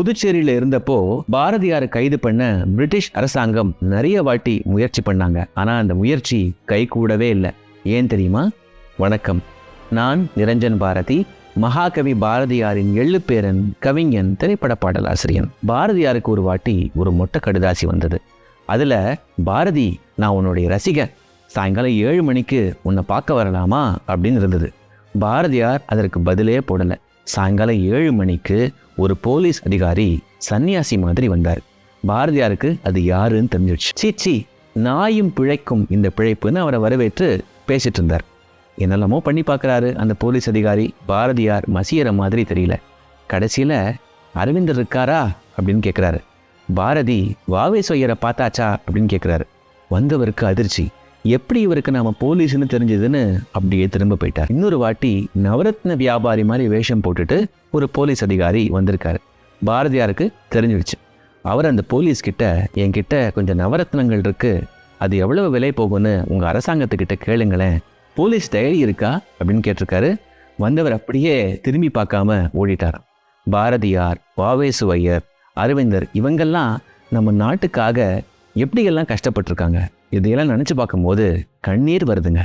புதுச்சேரியில இருந்தப்போ பாரதியாரை கைது பண்ண பிரிட்டிஷ் அரசாங்கம் நிறைய வாட்டி முயற்சி பண்ணாங்க. ஆனா அந்த முயற்சி கை கூடவே இல்லை. ஏன் தெரியுமா? வணக்கம், நான் நிரஞ்சன் பாரதி, மகாகவி பாரதியாரின் எள்ளுப்பேரன், கவிஞன், திரைப்பட பாடலாசிரியன். பாரதியாருக்கு ஒரு வாட்டி ஒரு மொட்டை கடுதாசி வந்தது. அதுல, பாரதி, நான் உன்னுடைய ரசிகன், சாயங்காலம் 7 மணிக்கு உன்னை பார்க்க வரலாமா அப்படின்னு இருந்தது. பாரதியார் அதற்கு பதிலே போடலை. சாயங்காலம் 7 மணிக்கு ஒரு போலீஸ் அதிகாரி சன்னியாசி மாதிரி வந்தார். பாரதியாருக்கு அது யாருன்னு தெரிஞ்சிடுச்சு. சீச்சி, நாயும் பிழைக்கும் இந்த பிழைப்புன்னு அவரை வரவேற்று பேசிட்டு இருந்தார். என்னெல்லாமோ பண்ணி பார்க்குறாரு அந்த போலீஸ் அதிகாரி. பாரதியார் மசியற மாதிரி தெரியல. கடைசியில், அரவிந்தர் இருக்காரா அப்படின்னு கேட்குறாரு. பாரதி, வாவேசு ஐயரை பார்த்தாச்சா அப்படின்னு கேட்குறாரு. வந்தவருக்கு அதிர்ச்சி. எப்படி இவருக்கு நாம போலீஸ்னு தெரிஞ்சதுன்னு அப்படியே திரும்ப போயிட்டார். இன்னொரு வாட்டி நவரத்ன வியாபாரி மாதிரி வேஷம் போட்டுட்டு ஒரு போலீஸ் அதிகாரி வந்திருக்காரு. பாரதியாருக்கு தெரிஞ்சிடுச்சு. அவர் அந்த போலீஸ் கிட்ட, என்கிட்ட கொஞ்சம் நவரத்னங்கள் இருக்கு, அது எவ்வளவு விலை போகும்னு உங்க அரசாங்கத்துக்கிட்ட கேளுங்களேன், போலீஸ் டைரி இருக்கா அப்படின்னு கேட்டிருக்காரு. வந்தவர் அப்படியே திரும்பி பார்க்காம ஓடிட்டாராம். பாரதியார், வாவேசு ஐயர், அரவிந்தர் இவங்கெல்லாம் நம்ம நாட்டுக்காக எப்படியெல்லாம் கஷ்டப்பட்டிருக்காங்க. இதையெல்லாம் நினச்சி பார்க்கும்போது கண்ணீர் வருதுங்க.